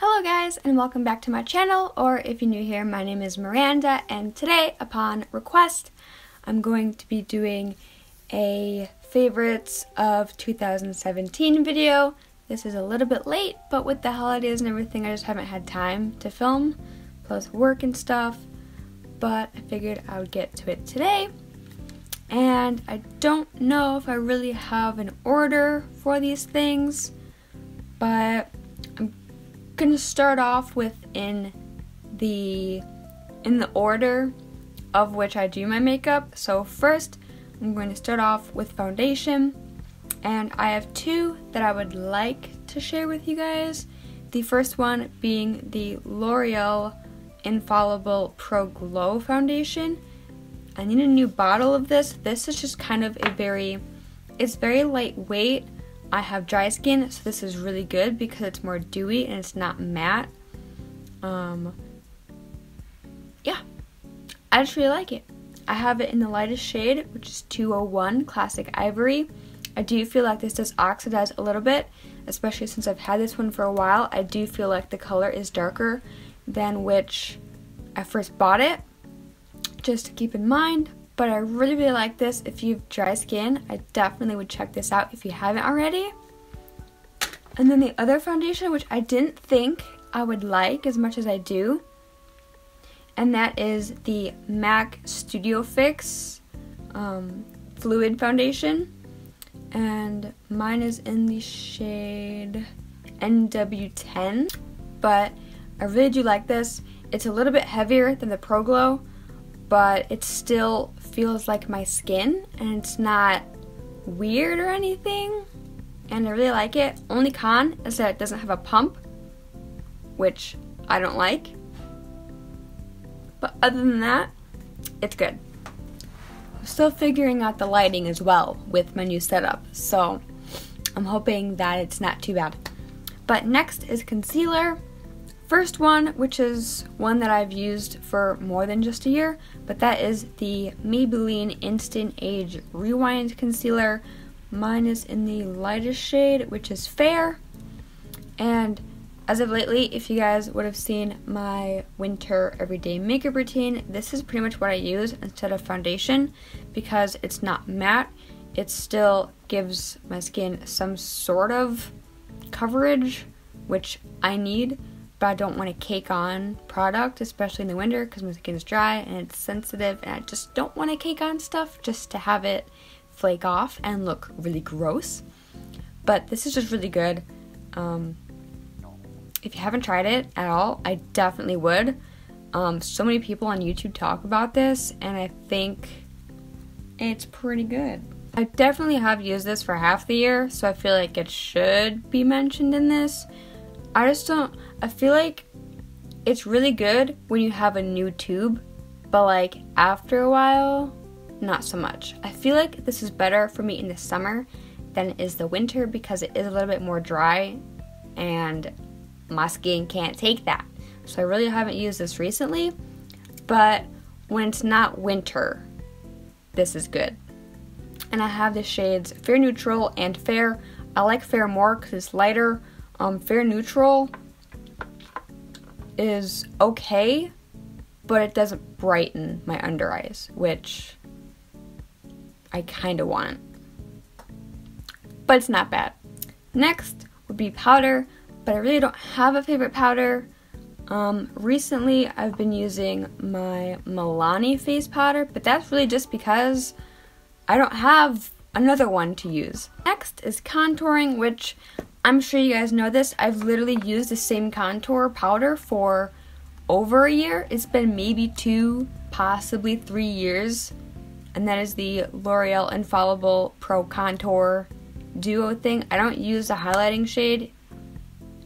Hello guys, and welcome back to my channel, or if you're new here, my name is Miranda, and today, upon request, I'm going to be doing a favorites of 2017 video. This is a little bit late, but with the holidays and everything, I just haven't had time to film, plus work and stuff, but I figured I would get to it today. And I don't know if I really have an order for these things, but I'm gonna start off with in the order of which I do my makeup. So first, I'm going to start off with foundation, and I have two that I would like to share with you guys. The first one being the L'Oreal Infallible Pro Glow Foundation. I need a new bottle of this. This is just kind of it's very lightweight. I have dry skin, so this is really good because it's more dewy and it's not matte. Yeah, I just really like it. I have it in the lightest shade, which is 201 Classic Ivory. I do feel like this does oxidize a little bit, especially since I've had this one for a while. I do feel like the color is darker than which I first bought it, just to keep in mind. But I really, really like this. If you have dry skin, I definitely would check this out if you haven't already. And then the other foundation, which I didn't think I would like as much as I do, and that is the MAC Studio Fix Fluid Foundation. And mine is in the shade NW10, but I really do like this. It's a little bit heavier than the Pro Glow, but it still feels like my skin, and it's not weird or anything, and I really like it. Only con is that it doesn't have a pump, which I don't like, but other than that, it's good. I'm still figuring out the lighting as well with my new setup, so I'm hoping that it's not too bad. But next is concealer. First one, which is one that I've used for more than just a year, but that is the Maybelline Instant Age Rewind Concealer. Mine is in the lightest shade, which is Fair. And as of lately, if you guys would have seen my winter everyday makeup routine, this is pretty much what I use instead of foundation, because it's not matte. It still gives my skin some sort of coverage, which I need, but I don't want to cake on product, especially in the winter because my skin is dry and it's sensitive, and I just don't want to cake on stuff just to have it flake off and look really gross. But this is just really good. If you haven't tried it at all, I definitely would. So many people on YouTube talk about this, and I think it's pretty good. I definitely have used this for half the year, so I feel like it should be mentioned in this. I feel like it's really good when you have a new tube, but like after a while, not so much. I feel like this is better for me in the summer than it is the winter because it is a little bit more dry and my skin can't take that. So I really haven't used this recently, but when it's not winter, this is good. And I have the shades Fair Neutral and Fair. I like Fair more because it's lighter. Fair Neutral is okay, but it doesn't brighten my under eyes, which I kind of want. But it's not bad. Next would be powder, but I really don't have a favorite powder. Recently I've been using my Milani face powder, but that's really just because I don't have another one to use. Next is contouring, which I'm sure you guys know this. I've literally used the same contour powder for over a year. It's been maybe 2, possibly 3 years. And that is the L'Oreal Infallible Pro Contour Duo thing. I don't use the highlighting shade.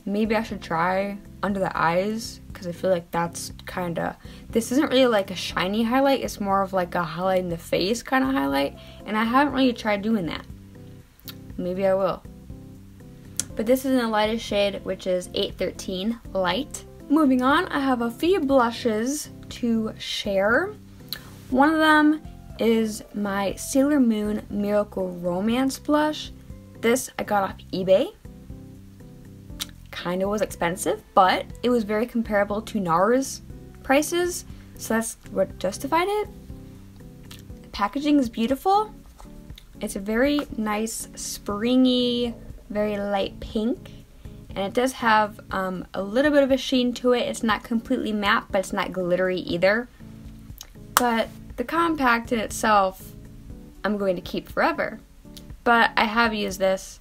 Maybe I should try under the eyes, because I feel like that's this isn't really like a shiny highlight. It's more of like a highlight in the face kind of highlight. And I haven't really tried doing that. Maybe I will. But this is in the lightest shade, which is 813 Light. Moving on, I have a few blushes to share. One of them is my Sailor Moon Miracle Romance blush. This I got off eBay. kind of was expensive, but it was very comparable to NARS prices, so that's what justified it. The packaging is beautiful. It's a very nice, springy, very light pink, and it does have a little bit of a sheen to it. It's not completely matte, but it's not glittery either. But the compact in itself, I'm going to keep forever. But I have used this.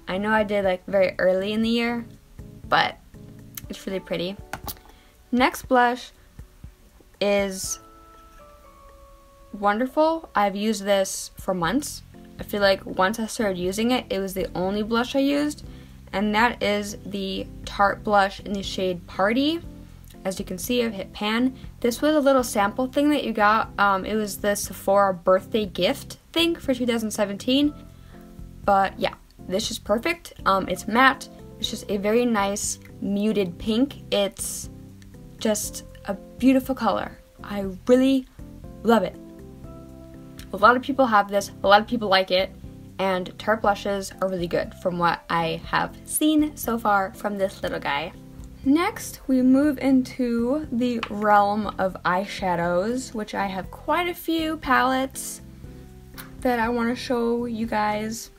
I know I did like very early in the year, but it's really pretty. Next blush is wonderful. I've used this for months. I feel like once I started using it, it was the only blush I used, and that is the Tarte blush in the shade Party. As you can see, I've hit pan. This was a little sample thing that you got. It was the Sephora birthday gift thing for 2017. But yeah, this is perfect. It's matte. It's just a very nice muted pink. It's just a beautiful color. I really love it. A lot of people have this. A lot of people like it. And Tarte blushes are really good from what I have seen so far from this little guy. Next, we move into the realm of eyeshadows, which I have quite a few palettes that I want to show you guys.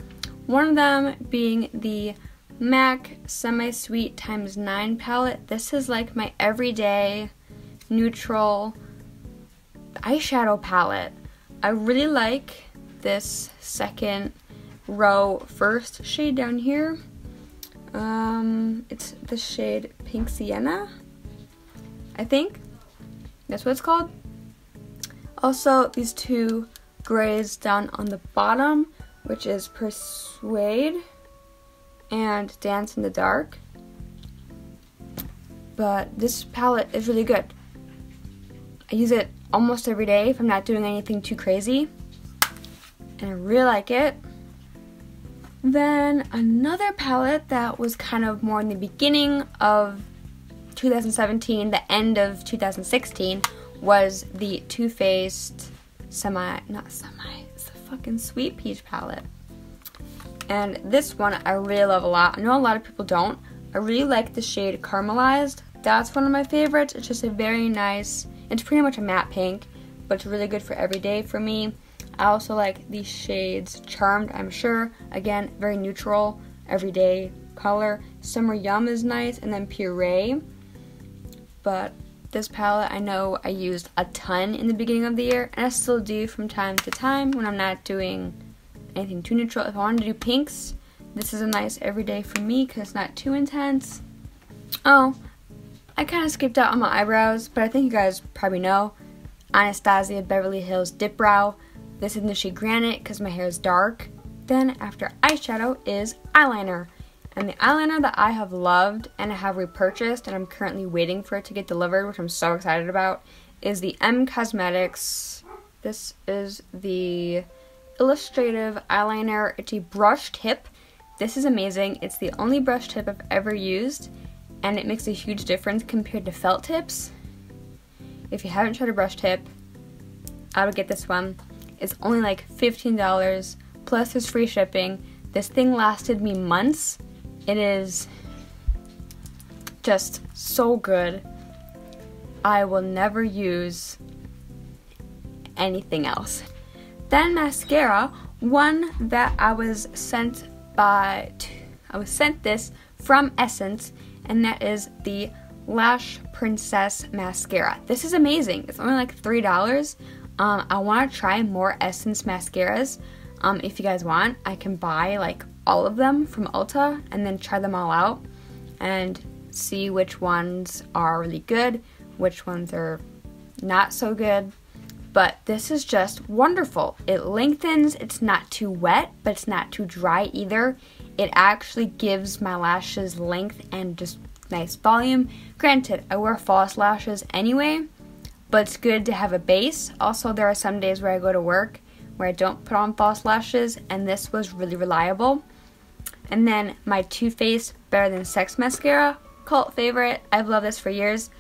One of them being the MAC Semi-Sweet x9 palette. This is like my everyday neutral eyeshadow palette. I really like this second row first shade down here. It's the shade Pink Sienna, I think. That's what it's called. Also, these two grays down on the bottom, which is Persuade and Dance in the Dark. But this palette is really good. I use it almost every day if I'm not doing anything too crazy, and I really like it. Then another palette that was kind of more in the beginning of 2017, the end of 2016, was the Too Faced it's the fucking Sweet Peach palette. And this one I really love a lot. I know a lot of people don't. I really like the shade Caramelized. That's one of my favorites. It's just a very nice, it's pretty much a matte pink, but it's really good for every day for me. I also like these shades Charmed, I'm sure. Again, very neutral, everyday color. Summer Yum is nice, and then Puree. But this palette I know I used a ton in the beginning of the year, and I still do from time to time when I'm not doing anything too neutral. If I wanted to do pinks, this is a nice everyday for me because it's not too intense. Oh, I kind of skipped out on my eyebrows, but I think you guys probably know. Anastasia Beverly Hills Dip Brow. This is in the shade Granite because my hair is dark. Then after eyeshadow is eyeliner. And the eyeliner that I have loved and I have repurchased and I'm currently waiting for it to get delivered, which I'm so excited about, is the M Cosmetics. This is the illustrative eyeliner. It's a brush tip. This is amazing. It's the only brush tip I've ever used, and it makes a huge difference compared to felt tips. If you haven't tried a brush tip, I would get this one. It's only like $15, plus there's free shipping. This thing lasted me months. It is just so good. I will never use anything else. Then mascara, one that I was sent this from Essence, and that is the Lash Princess mascara. This is amazing. It's only like $3. I want to try more Essence mascaras. If you guys want, I can buy like all of them from Ulta and then try them all out and see which ones are really good, which ones are not so good. But this is just wonderful. It lengthens, it's not too wet, but it's not too dry either. It actually gives my lashes length and just nice volume. Granted, I wear false lashes anyway, but it's good to have a base. Also, there are some days where I go to work where I don't put on false lashes, and this was really reliable. And then my Too Faced Better Than Sex mascara, cult favorite. I've loved this for years.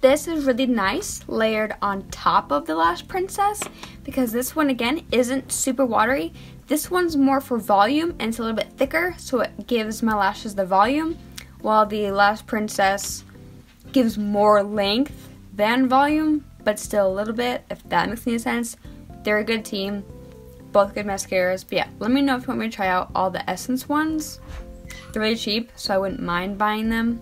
This is really nice layered on top of the Lash Princess because this one again isn't super watery. This one's more for volume and it's a little bit thicker, so it gives my lashes the volume, while the Lash Princess gives more length than volume, but still a little bit, if that makes any sense. They're a good team, both good mascaras. But yeah, let me know if you want me to try out all the Essence ones. They're really cheap, so I wouldn't mind buying them,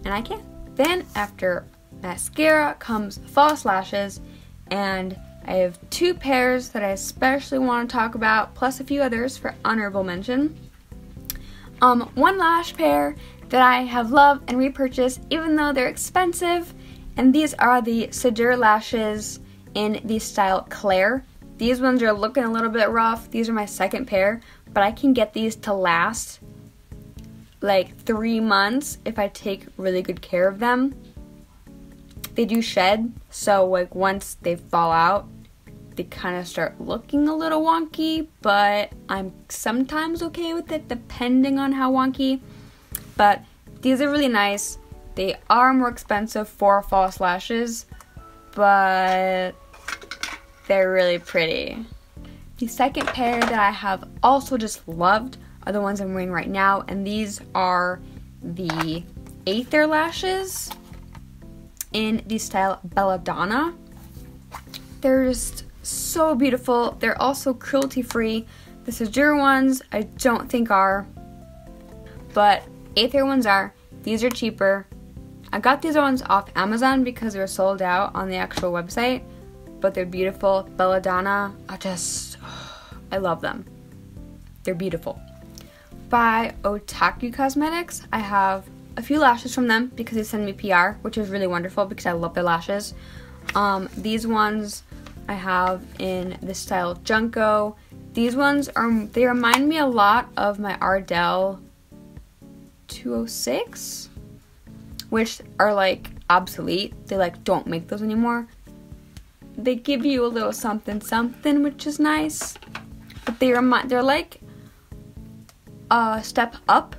and I can. Then after mascara comes false lashes, and I have 2 pairs that I especially want to talk about, plus a few others for honorable mention. One lash pair that I have loved and repurchased even though they're expensive, and these are the Sedure lashes in the style Claire. These ones are looking a little bit rough. These are my second pair, but I can get these to last like 3 months if I take really good care of them. They do shed, so like once they fall out, they kind of start looking a little wonky, but I'm sometimes okay with it depending on how wonky. But these are really nice. They are more expensive for false lashes, but they're really pretty. The second pair that I have also just loved are the ones I'm wearing right now, and these are the Aether lashes in the style Belladonna. They're just so beautiful. They're also cruelty-free. The Sedure ones I don't think are, but Aether ones are. These are cheaper. I got these ones off Amazon because they were sold out on the actual website, but they're beautiful. Belladonna, I love them. They're beautiful. By Otaku Cosmetics, I have a few lashes from them because they send me PR, which is really wonderful because I love their lashes. These ones I have in the style Junko. These ones they remind me a lot of my Ardell 206, which are like obsolete. They like don't make those anymore. They give you a little something something, which is nice, but they're like a step up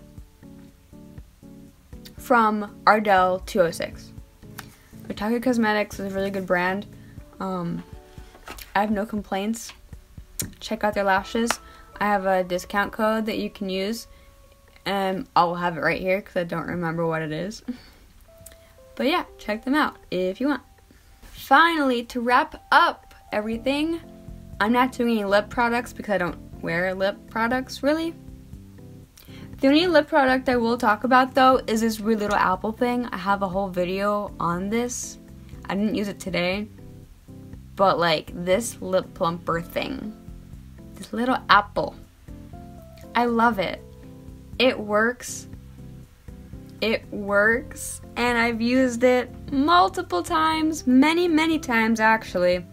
from Ardell 206. Otaku Cosmetics is a really good brand. I have no complaints. Check out their lashes. I have a discount code that you can use, and I'll have it right here because I don't remember what it is. But yeah, check them out if you want. Finally, to wrap up everything, I'm not doing any lip products because I don't wear lip products really. The only lip product I will talk about though is this weird little apple thing. I have a whole video on this. I didn't use it today, but like this lip plumper thing, this little apple, I love it. It works, and I've used it multiple times, many times actually.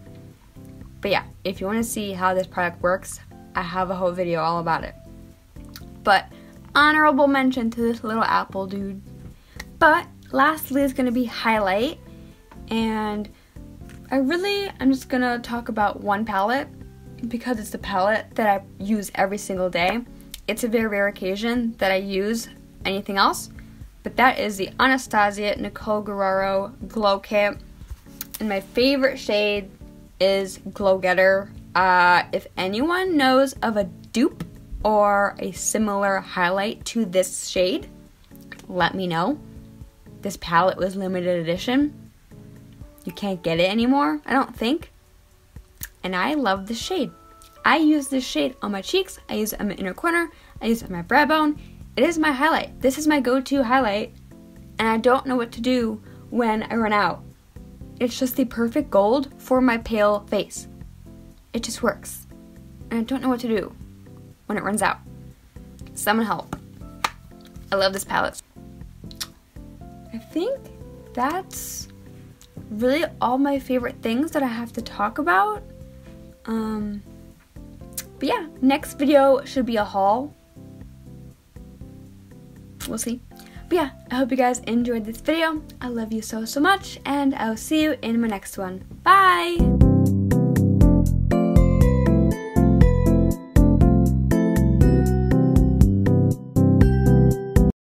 But yeah, if you want to see how this product works, I have a whole video all about it. But honorable mention to this little apple dude. But lastly is going to be highlight, and I'm just going to talk about one palette because it's the palette that I use every single day. It's a very rare occasion that I use anything else, but that is the Anastasia Nicole Guerrero Glow Kit, and my favorite shade is Glow Getter. If anyone knows of a dupe or a similar highlight to this shade, let me know. This palette was limited edition. You can't get it anymore, I don't think. And I love this shade. I use this shade on my cheeks, I use it on my inner corner, I use it on my brow bone. It is my highlight. This is my go-to highlight, and I don't know what to do when I run out. It's just the perfect gold for my pale face. It just works, and I don't know what to do when it runs out. Someone help. I love this palette. I think that's really all my favorite things that I have to talk about. But yeah, next video should be a haul. We'll see. But yeah, I hope you guys enjoyed this video. I love you so much, and I'll see you in my next one. Bye!